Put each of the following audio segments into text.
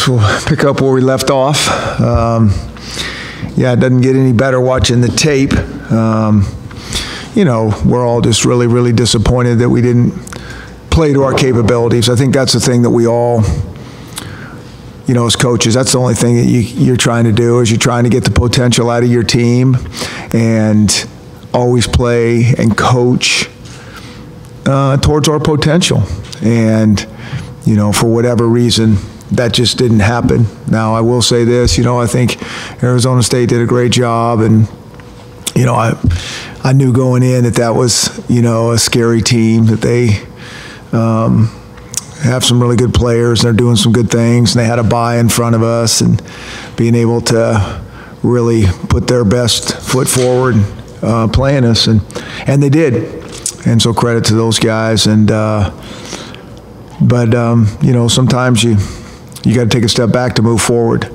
guess we'll pick up where we left off. Yeah, it doesn't get any better watching the tape. You know, we're all just really, really disappointed that we didn't play to our capabilities. I think that's the thing that we all, you know, as coaches, that's the only thing that you're trying to do, is you're trying to get the potential out of your team and always play and coach towards our potential. And, you know, for whatever reason, that just didn't happen. Now, I will say this, you know, I think Arizona State did a great job, and, you know, I knew going in that was, you know, a scary team, that they have some really good players, and they're doing some good things, and they had a bye in front of us, and being able to really put their best foot forward playing us, and they did. And so credit to those guys. And but you know, sometimes you got to take a step back to move forward.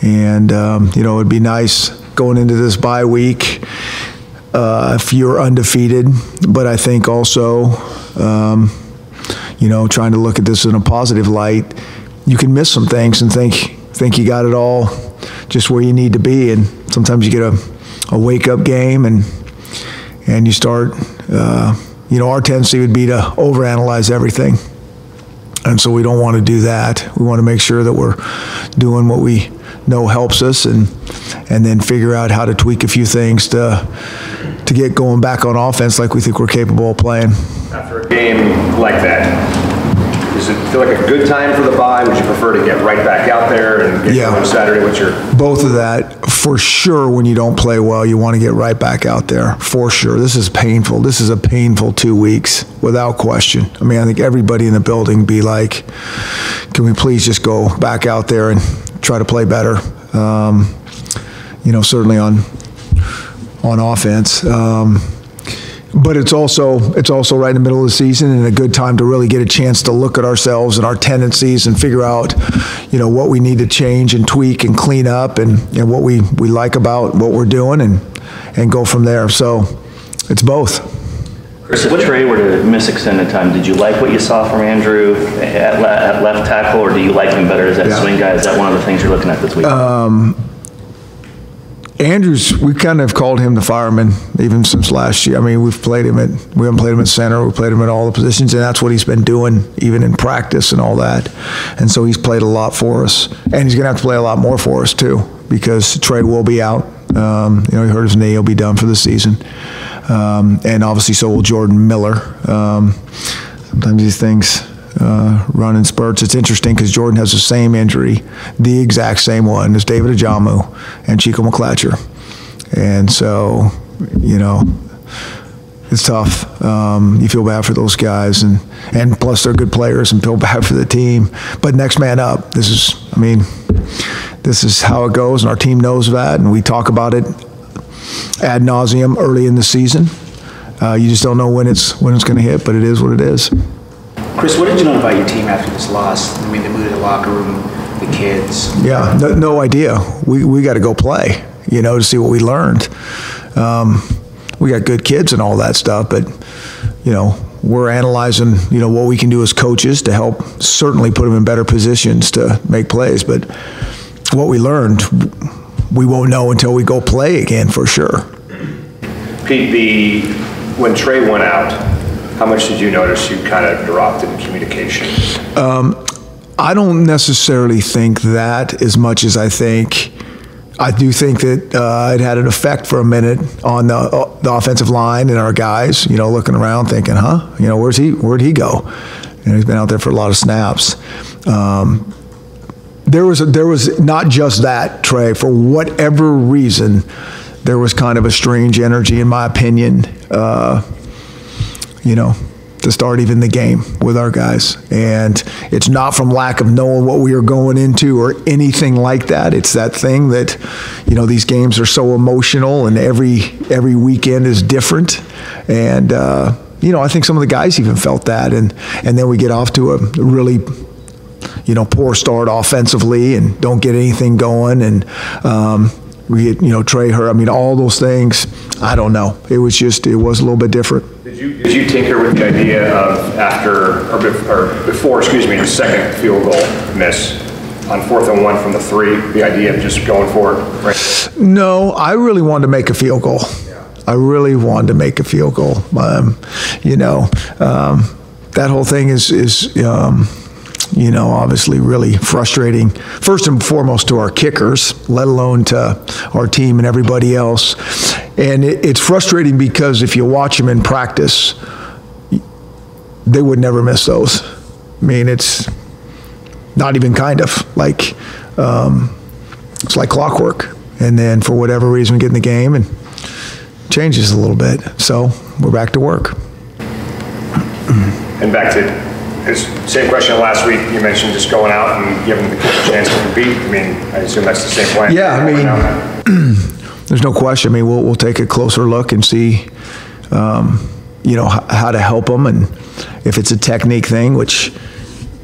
And you know, it'd be nice going into this bye week if you're undefeated. But I think also, you know, trying to look at this in a positive light, you can miss some things and think you got it all just where you need to be. And sometimes you get a wake-up game, and you start, you know, our tendency would be to overanalyze everything. And so we don't want to do that. We want to make sure that we're doing what we know helps us, and then figure out how to tweak a few things to get going back on offense like we think we're capable of playing. After a game like that, does it feel like a good time for the bye? Would you prefer to get right back out there and get going Saturday? What's your... Both of that. For sure, when you don't play well, you want to get right back out there. For sure. This is painful. This is a painful 2 weeks, without question. I mean, I think everybody in the building be like, can we please just go back out there and try to play better? You know, certainly on offense. But it's also right in the middle of the season, and a good time to really get a chance to look at ourselves and our tendencies and figure out, you know, what we need to change and tweak and clean up, and what we like about what we're doing, and go from there. So it's both. Chris, if Trey were to miss extended time, did you like what you saw from Andrew at left tackle, or do you like him better as that swing guy? Is that one of the things you're looking at this week? Andrews, we kind of called him the fireman even since last year. I mean, we haven't played him at center, we played him at all the positions, and that's what he's been doing even in practice and all that. And so he's played a lot for us, and he's gonna have to play a lot more for us too, because Trey will be out. You know, he hurt his knee, he'll be done for the season. And obviously so will Jordan Miller. Sometimes these things run in spurts. It's interesting because Jordan has the same injury, the exact same one as David Ajamu and Chico McClatcher. And so, you know, it's tough. You feel bad for those guys, and plus they're good players, and feel bad for the team. But next man up. This is how it goes, and our team knows that, and we talk about it ad nauseum early in the season. You just don't know when it's going to hit, but it is what it is. Chris, what did you know about your team after this loss? I mean, the mood in the locker room, the kids. Yeah, no idea. We got to go play, you know, to see what we learned. We got good kids and all that stuff, but, you know, we're analyzing, you know, what we can do as coaches to help certainly put them in better positions to make plays. But what we learned, we won't know until we go play again, for sure. Pete, when Trey went out, how much did you notice you kind of dropped in communication? I don't necessarily think that as much as I do think that it had an effect for a minute on the offensive line and our guys, you know, looking around thinking, you know, where'd he go? And he's been out there for a lot of snaps. There was not just that, Trey, for whatever reason, there was kind of a strange energy, in my opinion, you know, to start even the game with our guys. And it's not from lack of knowing what we are going into or anything like that. It's that thing that, you know, these games are so emotional, and every weekend is different. And, you know, I think some of the guys even felt that. And then we get off to a really, you know, poor start offensively and don't get anything going. And we get, you know, Trey hurt. I mean, all those things, I don't know. It was a little bit different. Did you tinker with the idea of before, the second field goal miss, on 4th and 1 from the 3, the idea of just going for it? Right? No, I really wanted to make a field goal. I really wanted to make a field goal. That whole thing is obviously really frustrating, first and foremost to our kickers, let alone to our team and everybody else. And it's frustrating because if you watch them in practice, they would never miss those. I mean, it's not even kind of like, it's like clockwork. And then for whatever reason, we get in the game and changes a little bit. So we're back to work. And back to his same question last week, you mentioned just going out and giving the kids a chance to compete. I mean, I assume that's the same plan. Yeah, I mean, there's no question. I mean, we'll take a closer look and see, how to help them, and if it's a technique thing, which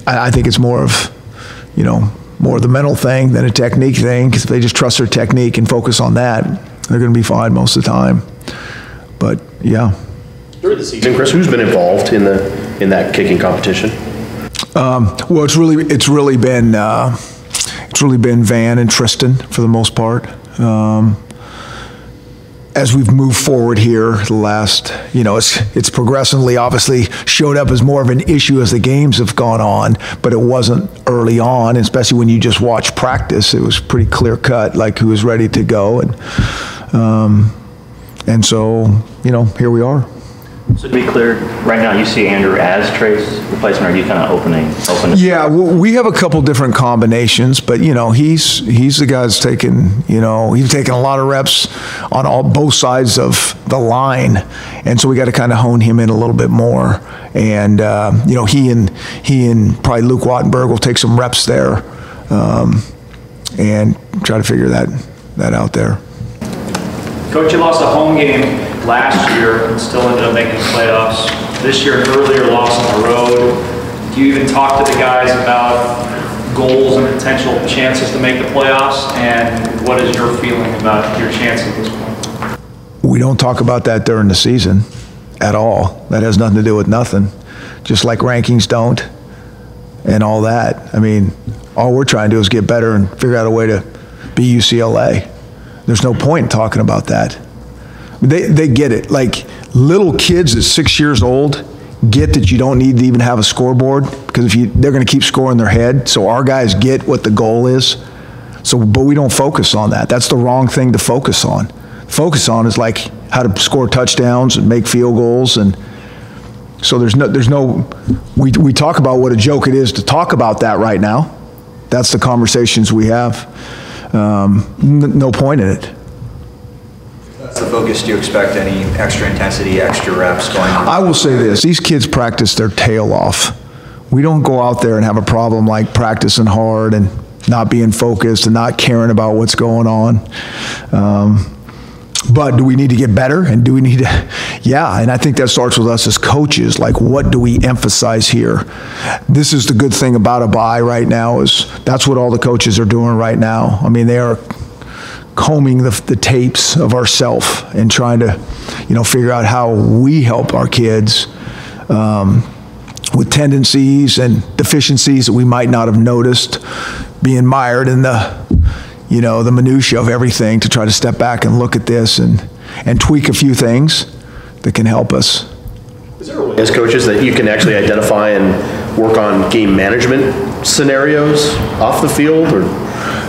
I think it's more of the mental thing than a technique thing, because if they just trust their technique and focus on that, they're going to be fine most of the time. But yeah. During the season, Chris, who's been involved in that kicking competition? Well, it's really been Van and Tristan for the most part. As we've moved forward here, the last, it's progressively obviously showed up as more of an issue as the games have gone on, but it wasn't early on, especially when you just watch practice. It was pretty clear cut, like who was ready to go, and so here we are. So to be clear, right now you see Andrew as Trey's replacement, or are you kind of opening? Yeah, we have a couple different combinations, but he's the guy that's taken he's taken a lot of reps on both sides of the line, and so we got to kind of hone him in a little bit more. And he and probably Luke Wattenberg will take some reps there, and try to figure that out there. Coach, you lost a home game last year and still ended up making the playoffs. This year, an earlier loss on the road. Do you even talk to the guys about goals and potential chances to make the playoffs? And what is your feeling about your chances at this point? We don't talk about that during the season at all. That has nothing to do with nothing. Just like rankings don't and all that. I mean, all we're trying to do is get better and figure out a way to be UCLA. There's no point in talking about that. They get it. Like little kids at 6 years old get that you don't need to even have a scoreboard, because they're going to keep scoring their head. So our guys get what the goal is. But we don't focus on that. That's the wrong thing to focus on. Focus on is like how to score touchdowns and make field goals, and so there's no. We talk about what a joke it is to talk about that right now. That's the conversations we have. No point in it. That's the focus. Do you expect any extra intensity, extra reps going on? I will say this. These kids practice their tail off. We don't go out there and have a problem like practicing hard and not being focused and not caring about what's going on. But do we need to get better? And do we need to? Yeah, and I think that starts with us as coaches. Like, what do we emphasize here? This is the good thing about a bye right now, is that's what all the coaches are doing right now. I mean, they are combing the tapes of ourselves and trying to, figure out how we help our kids with tendencies and deficiencies that we might not have noticed, being mired in the minutia of everything, to try to step back and look at this and tweak a few things that can help us. Is there a way as coaches that you can actually identify and work on game management scenarios off the field, or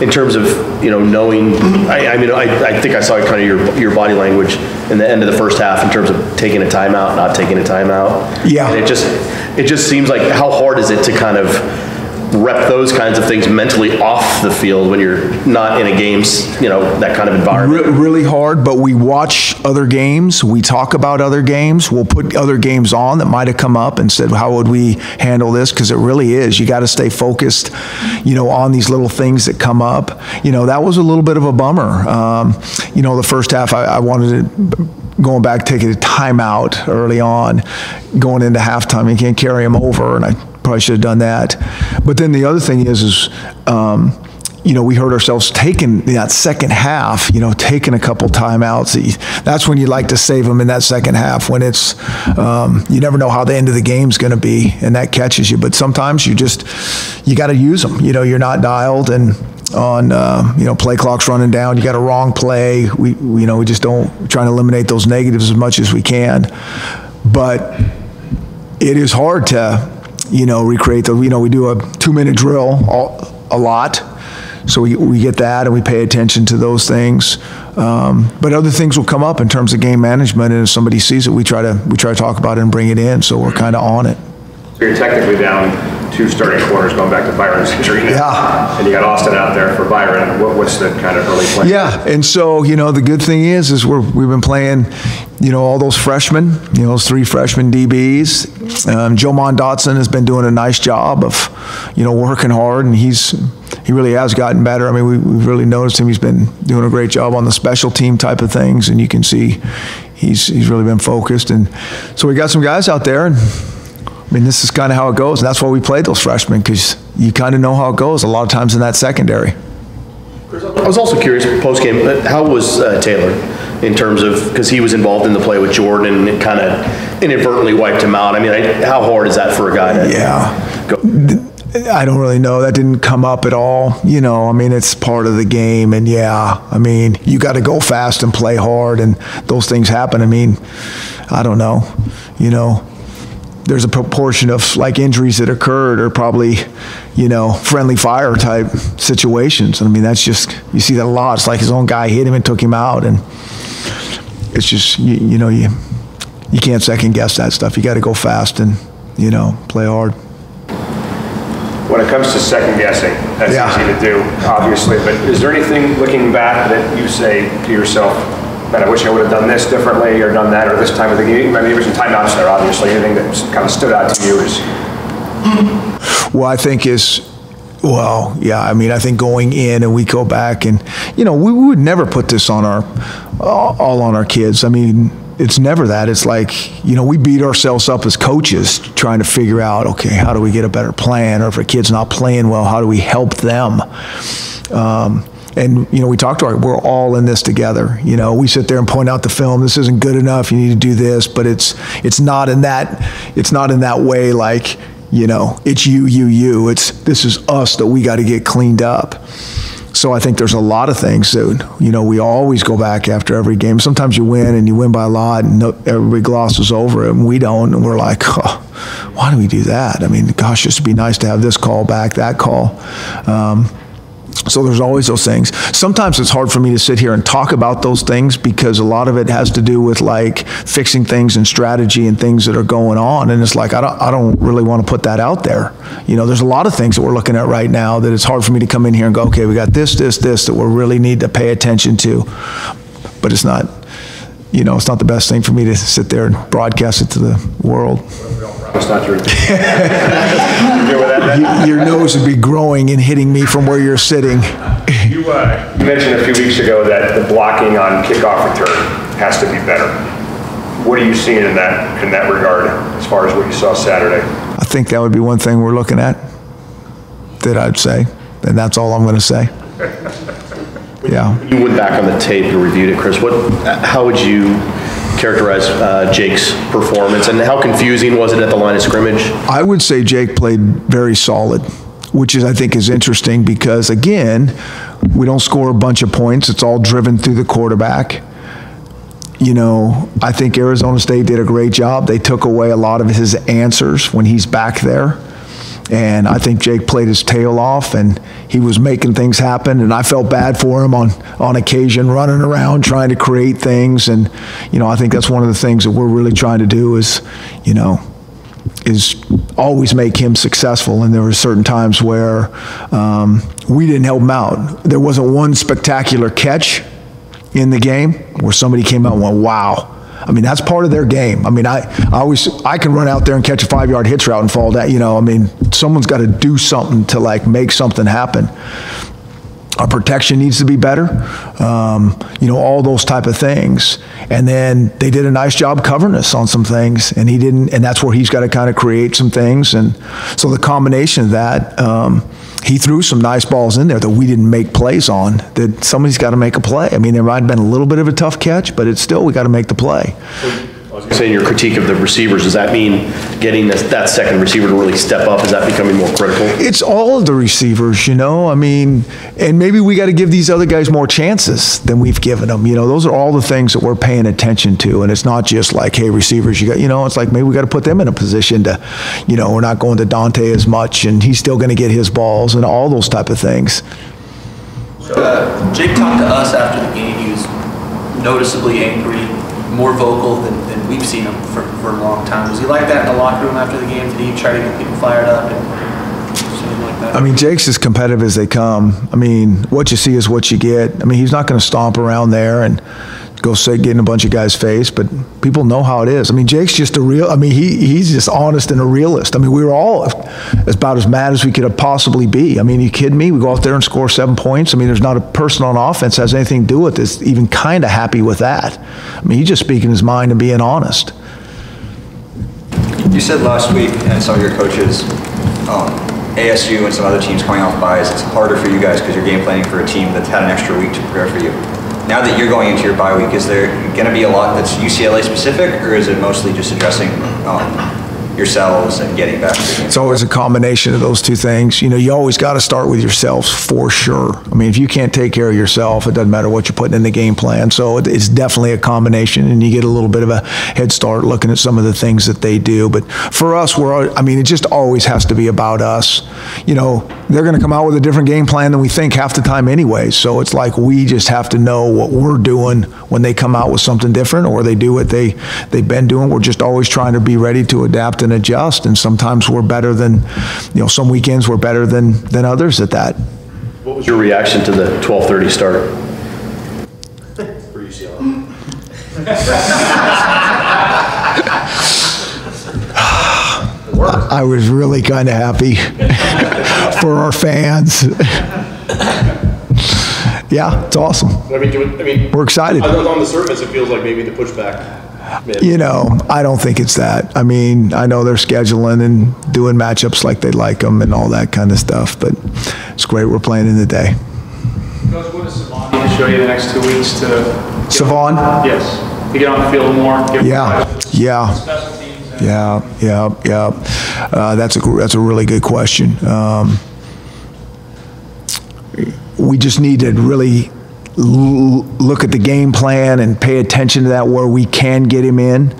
in terms of, knowing, I think I saw kind of your body language in the end of the first half in terms of taking a timeout, not taking a timeout. Yeah. And it just seems like, how hard is it to kind of rep those kinds of things mentally off the field when you're not in a games, that kind of environment? Really hard, but we watch other games. We talk about other games. We'll put other games on that might have come up and said, how would we handle this? Because it really is. You got to stay focused, on these little things that come up. That was a little bit of a bummer. The first half, I wanted to, going back, taking a timeout early on, going into halftime. You can't carry them over, and I probably should have done that. But then the other thing is we hurt ourselves taking that second half, taking a couple timeouts. That's when you like to save them in that second half, when it's, you never know how the end of the game's going to be, and that catches you. But sometimes you got to use them. You're not dialed, and on, play clock's running down, you got a wrong play. We just don't try to eliminate those negatives as much as we can. But it is hard to, recreate the, we do a 2-minute drill a lot. So we get that, and we pay attention to those things. But other things will come up in terms of game management, and if somebody sees it, we try to talk about it and bring it in. So we're kind of on it. So you're technically down 2 starting corners going back to Byron's injury now. Yeah. And you got Austin out there for Byron. What's the kind of early plan? Yeah, and so, the good thing is we've been playing, all those freshmen, those 3 freshman DBs. Jomon Dotson has been doing a nice job of, working hard, and he really has gotten better. I mean, we've really noticed him. He's been doing a great job on the special team type of things, and you can see he's really been focused. And so we got some guys out there, and this is kind of how it goes, and that's why we played those freshmen, because you kind of know how it goes a lot of times in that secondary. I was also curious, post-game, how was Taylor in terms of, because he was involved in the play with Jordan and it kind of inadvertently wiped him out. How hard is that for a guy to go? I don't really know. That didn't come up at all. It's part of the game, and you got to go fast and play hard, and those things happen. I don't know. There's a proportion of injuries that occurred are probably, friendly fire type situations. That's just, you see that a lot. It's like his own guy hit him and took him out, and it's just, you can't second guess that stuff. You got to go fast and, play hard. When it comes to second guessing, that's easy to do, obviously, but is there anything looking back that you say to yourself, man, I wish I would have done this differently or done that or this time of the game? Maybe there's some timeouts there, obviously. Anything that kind of stood out to you is... Well, I think I think going in, and we go back and, we would never put this on all on our kids. It's never that. It's like, we beat ourselves up as coaches trying to figure out, okay, how do we get a better plan? Or if a kid's not playing well, how do we help them? And, we talk to we're all in this together. We sit there and point out the film. This isn't good enough. You need to do this, but it's not in that way. Like, it's you. This is us that we got to get cleaned up. So I think there's a lot of things that, we always go back after every game. Sometimes you win, and you win by a lot, and everybody glosses over it, and we don't. And we're like, why do we do that? Gosh, just to be nice to have this call back, that call. So there's always those things. Sometimes it's hard for me to sit here and talk about those things, because a lot of it has to do with fixing things and strategy and things that are going on. And it's like, I don't really want to put that out there. There's a lot of things that we're looking at right now that it's hard for me to come in here and go, okay, we got this that we really need to pay attention to. But it's not, it's not the best thing for me to sit there and broadcast it to the world. It's not true. Your nose would be growing and hitting me from where you're sitting. You mentioned a few weeks ago that the blocking on kickoff return has to be better. What are you seeing in that regard as far as what you saw Saturday? I think that would be one thing we're looking at, that I'd say, and that's all I'm going to say. Yeah. You went back on the tape and reviewed it, Chris. How would you characterize Jake's performance, and how confusing was it at the line of scrimmage? I would say Jake played very solid, which I think is interesting, because again, we don't score a bunch of points. It's all driven through the quarterback. I think Arizona State did a great job. They took away a lot of his answers when he's back there. And I think Jake played his tail off, and he was making things happen. And I felt bad for him on occasion, running around trying to create things. And, I think that's one of the things that we're really trying to do is always make him successful. And there were certain times where we didn't help him out. There wasn't one spectacular catch in the game where somebody came out and went, wow. That's part of their game. I can run out there and catch a 5-yard hitch route and fall down. Someone's got to do something to make something happen. Our protection needs to be better, you know, all those type of things. And then they did a nice job covering us on some things, and he didn't, and that's where he's got to kind of create some things. And so the combination of that, he threw some nice balls in there that we didn't make plays on, that somebody's got to make a play. I mean, there might have been a little bit of a tough catch, but it's still, we got to make the play. Saying your critique of the receivers, does that mean getting that second receiver to really step up? Is that becoming more critical? It's all of the receivers, you know. I mean, and maybe we got to give these other guys more chances than we've given them. You know, those are all the things that we're paying attention to. And it's not just like, hey, receivers, you got, you know, it's like maybe we got to put them in a position to, you know, we're not going to Dante as much, and he's still going to get his balls and all those type of things. Jake talked to us after the game. He was noticeably angry, more vocal than we've seen him for a long time. Was he like that in the locker room after the game? Did he try to get people fired up and something like that? I mean, Jake's as competitive as they come. I mean, what you see is what you get. I mean, he's not going to stomp around there and go say, get in a bunch of guys' face, but people know how it is. I mean, Jake's just a real, I mean, he's just honest and a realist. I mean, we were all about as mad as we could possibly be. I mean, you kidding me? We go out there and score 7 points. I mean, there's not a person on offense that has anything to do with this, even kind of happy with that. I mean, he's just speaking his mind and being honest. You said last week, and some of your coaches, ASU and some other teams coming off buys, it's harder for you guys because you're game planning for a team that's had an extra week to prepare for you. Now that you're going into your bye week, is there going to be a lot that's UCLA specific, or is it mostly just addressing yourselves and getting back to the game? It's always a combination of those two things. You know, you always got to start with yourselves for sure. I mean, if you can't take care of yourself, it doesn't matter what you're putting in the game plan. So it's definitely a combination, and you get a little bit of a head start looking at some of the things that they do. But for us, I mean, it just always has to be about us. You know, they're going to come out with a different game plan than we think half the time anyway. So it's like we just have to know what we're doing when they come out with something different, or they do what they've been doing. We're just always trying to be ready to adapt and adjust, and sometimes we're better than, you know, some weekends we're better than others at that. What was your reaction to the 12:30 start for UCLA? I was really kind of happy for our fans. Yeah, it's awesome. I mean, we're excited. On the surface, it feels like maybe the pushback. You know, I don't think it's that. I mean, I know they're scheduling and doing matchups like they like them and all that kind of stuff, but it's great we're playing in the day. Coach, what does Savon need to show you the next 2 weeks to... Savon? Yes. To get on the field more? That's a really good question. We just need to really look at the game plan and pay attention to that where we can get him in.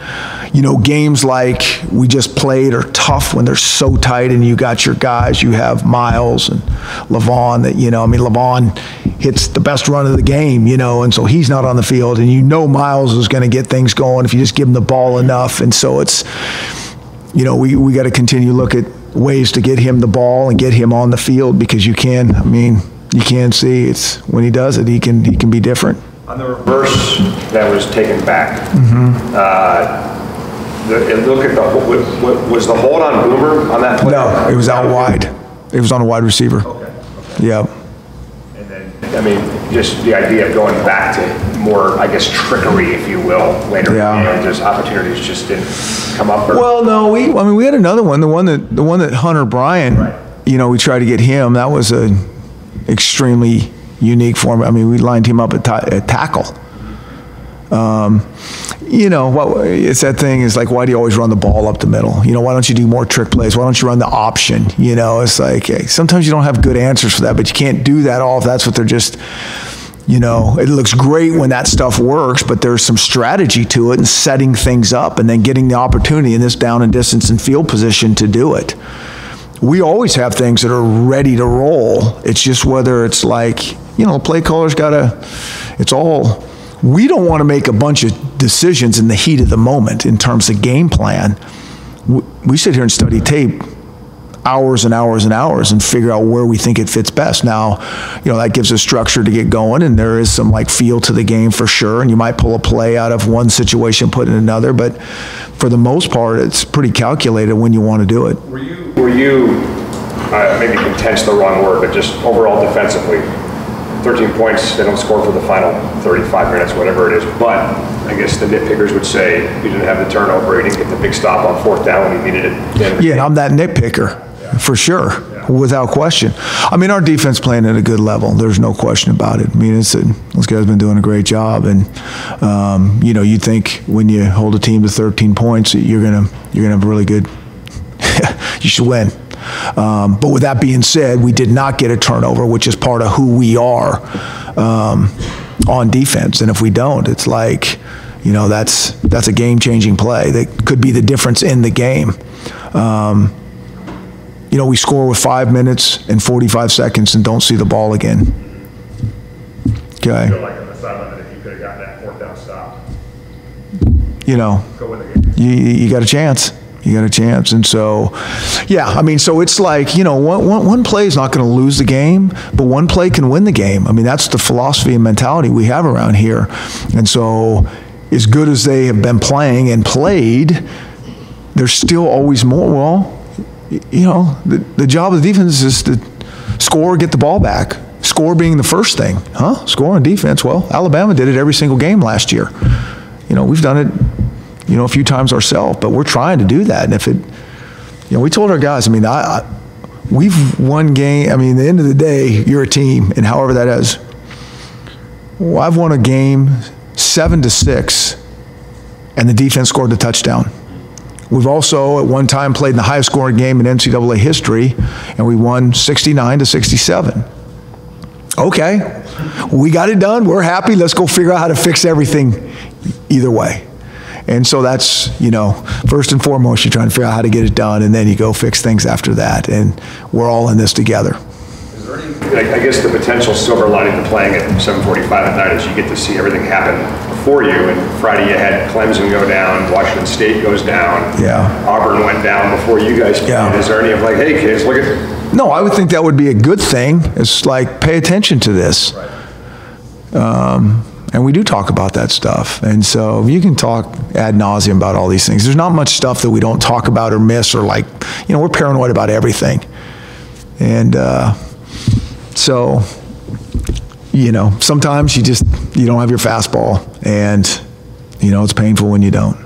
You know, games like we just played are tough when they're so tight and you got your guys. You have Miles and Levon that, you know, I mean, Levon hits the best run of the game, you know, and so he's not on the field. And you know Miles is going to get things going if you just give him the ball enough. And so it's, you know, we got to continue to look at ways to get him the ball and get him on the field, because you can, I mean, you can see it's when he does it, he can be different. On the reverse that was taken back, look at was the hold on Boomer on that play? No, it was out wide. It was on a wide receiver. Okay. Yeah. And then, I mean, just the idea of going back to more, I guess, trickery, if you will, later. Yeah. Just opportunities just didn't come up. Well, no, we had another one, the one that Hunter Bryan, right. You know, we tried to get him. That was a extremely unique form. I mean, we lined him up at tackle. You know, it's that thing is like, why do you always run the ball up the middle? You know, why don't you do more trick plays? Why don't you run the option? You know, it's like, hey, sometimes you don't have good answers for that, but you can't do that all if that's what they're just, you know, it looks great when that stuff works, but there's some strategy to it and setting things up and then getting the opportunity in this down and distance and field position to do it. We always have things that are ready to roll. It's just whether it's like, you know, play caller's got to, it's all, we don't want to make a bunch of decisions in the heat of the moment in terms of game plan. We sit here and study tape hours and hours and hours and figure out where we think it fits best. Now, you know, that gives us structure to get going, and there is some like feel to the game for sure, and you might pull a play out of one situation, put in another, but for the most part, it's pretty calculated when you want to do it. Were you maybe content's the wrong word, but just overall defensively, 13 points, they don't score for the final 35 minutes, whatever it is. But I guess the nitpickers would say you didn't have the turnover, you didn't get the big stop on 4th down when you needed it. Yeah, and I'm that nitpicker, for sure, without question. I mean, our defense playing at a good level. There's no question about it. I mean, those guys have been doing a great job, and you know, you think when you hold a team to 13 points, you're gonna have a really good. You should win. But with that being said, we did not get a turnover, which is part of who we are on defense. And if we don't, it's like, you know, that's a game-changing play that could be the difference in the game. You know, we score with 5 minutes and 45 seconds and don't see the ball again. Okay. I feel like on the sideline that if you could have gotten that 4th down stop, you know, go win the game. You got a chance. You got a chance. And so, yeah, I mean, so it's like, you know, one play is not going to lose the game, but one play can win the game. I mean, that's the philosophy and mentality we have around here. And so, as good as they have been playing and played, there's still always more. Well, you know, the job of the defense is to score, get the ball back. Score being the first thing. Score on defense. Well, Alabama did it every single game last year. You know, we've done it, you know, a few times ourselves, but we're trying to do that. And if it, you know, we told our guys, I mean, we've won game. I mean, at the end of the day, you're a team, and however that is. Well, I've won a game 7-6, and the defense scored the touchdown. We've also at one time played in the highest scoring game in NCAA history, and we won 69-67. Okay, we got it done. We're happy. Let's go figure out how to fix everything either way. And so that's, you know, first and foremost, you're trying to figure out how to get it done, and then you go fix things after that. And we're all in this together. Is there any, I guess the potential silver lining to playing at 7:45 at night is you get to see everything happen before you. And Friday you had Clemson go down, Washington State goes down. Yeah. Auburn went down before you guys came. Yeah. Is there any of like, hey kids, look at. No, I would think that would be a good thing. It's like, pay attention to this. Right. And we do talk about that stuff. And so you can talk ad nauseum about all these things. There's not much stuff that we don't talk about or miss, or like, you know, we're paranoid about everything. And so, you know, sometimes you don't have your fastball, and, you know, it's painful when you don't.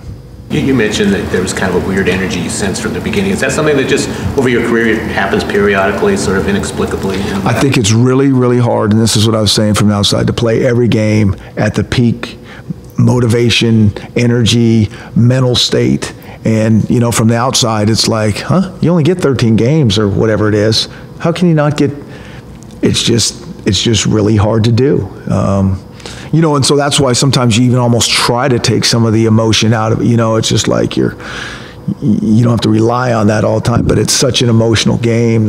You mentioned that there was kind of a weird energy you sensed from the beginning. Is that something that just over your career happens periodically, sort of inexplicably? I think it's really, really hard, and this is what I was saying from the outside, to play every game at the peak motivation, energy, mental state. And, you know, from the outside, it's like, you only get 13 games or whatever it is. How can you not get, it's just really hard to do. You know, and so that's why sometimes you even almost try to take some of the emotion out of it. You know, it's just like you don't have to rely on that all the time, but it's such an emotional game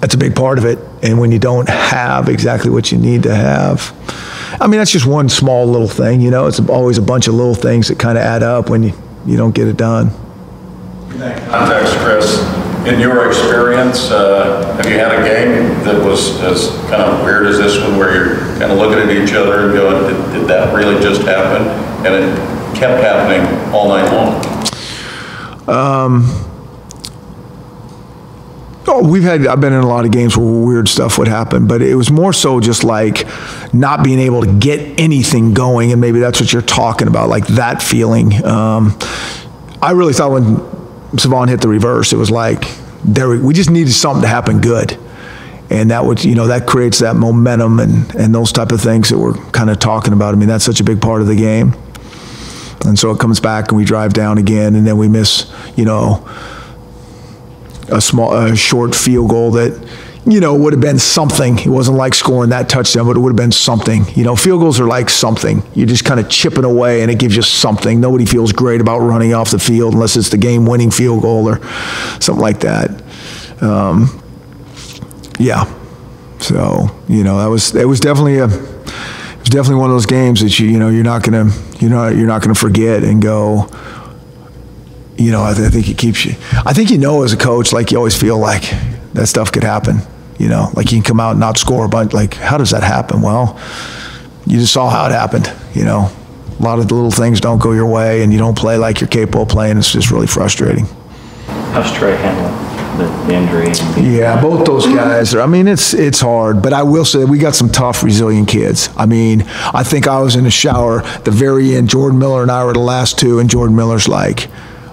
that's a big part of it. And when you don't have exactly what you need to have, I mean, that's just one small little thing, you know. It's always a bunch of little things that kind of add up when you don't get it done. In that context, Chris, in your experience, have you had a game that was as kind of weird as this one, where you're kind of looking at each other and going, did that really just happen? And it kept happening all night long. I've been in a lot of games where weird stuff would happen, but it was more so just like not being able to get anything going, and maybe that's what you're talking about, like that feeling. I really thought when Savon hit the reverse, it was like we just needed something to happen good, and that would, you know, that creates that momentum and those type of things that we're kind of talking about. I mean, that's such a big part of the game, and so it comes back and we drive down again, and then we miss, you know, a short field goal that, you know, would have been something. It wasn't like scoring that touchdown, but it would have been something. You know, field goals are like something. You're just kind of chipping away, and it gives you something. Nobody feels great about running off the field unless it's the game-winning field goal or something like that. Yeah. So, you know, it was definitely one of those games that you're not gonna forget and go. You know, I think it keeps you. I think, you know, as a coach, like, you always feel like that stuff could happen. You know, like you can come out and not score a bunch. Like, how does that happen? Well, you just saw how it happened. You know, a lot of the little things don't go your way, and you don't play like you're capable of playing. It's just really frustrating. How's Trey handling? the injury. Yeah, both those guys. I mean, it's hard, but I will say we got some tough, resilient kids. I mean, I think I was in the shower at the very end. Jordan Miller and I were the last two, and Jordan Miller's like,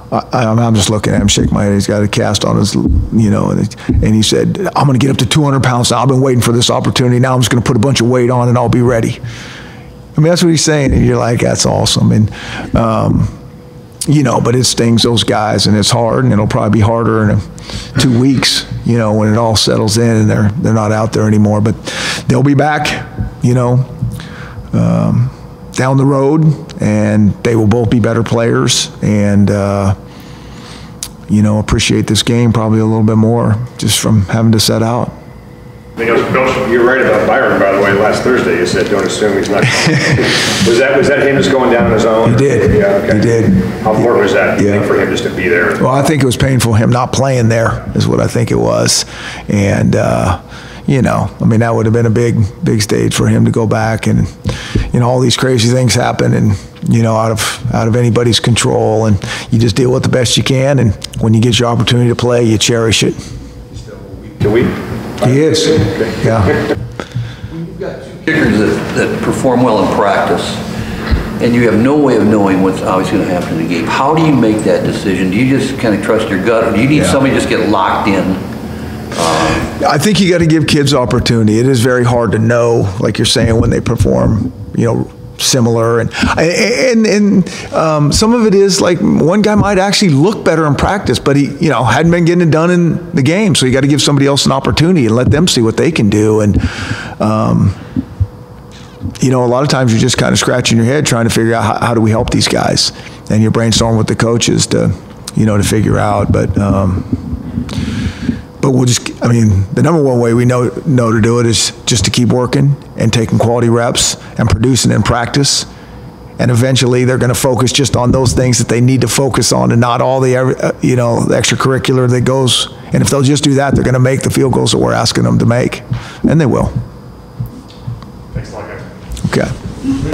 I'm just looking at him, shake my head. He's got a cast on his, and he said, I'm going to get up to 200 pounds now. I've been waiting for this opportunity. Now I'm just going to put a bunch of weight on and I'll be ready. I mean, that's what he's saying. And you're like, that's awesome. And, but it stings those guys, and it's hard, and it'll probably be harder in 2 weeks, when it all settles in and they're not out there anymore. But they'll be back, down the road, and they will both be better players, and appreciate this game probably a little bit more just from having to set out. Coach, you're right about Byron, by the way. Last Thursday, you said, don't assume he's not was that him just going down on his own? He did. Yeah, okay. He did. How important was that, you think, for him just to be there? Well, I think it was painful him not playing there is what I think it was. And, I mean, that would have been a big stage for him to go back, and, all these crazy things happen, and, out of anybody's control, and you just deal with the best you can, and when you get your opportunity to play, you cherish it. Can we? He is. Yeah. You've got two kickers that perform well in practice, and you have no way of knowing what's obviously going to happen in the game. How do you make that decision? Do you just kind of trust your gut, or do you need somebody to just get locked in? I think you got to give kids opportunity. It is very hard to know, like you're saying, when they perform, similar, and some of it is like one guy might actually look better in practice, but he hadn't been getting it done in the game, so you got to give somebody else an opportunity and let them see what they can do. And a lot of times you're just kind of scratching your head trying to figure out how do we help these guys, and you brainstorm with the coaches to to figure out. But we'll just, the number one way we know to do it is just to keep working and taking quality reps and producing in practice. And eventually they're going to focus just on those things that they need to focus on, and not all the, the extracurricular that goes. And if they'll just do that, they're going to make the field goals that we're asking them to make. And they will. Thanks a lot, guys. Okay.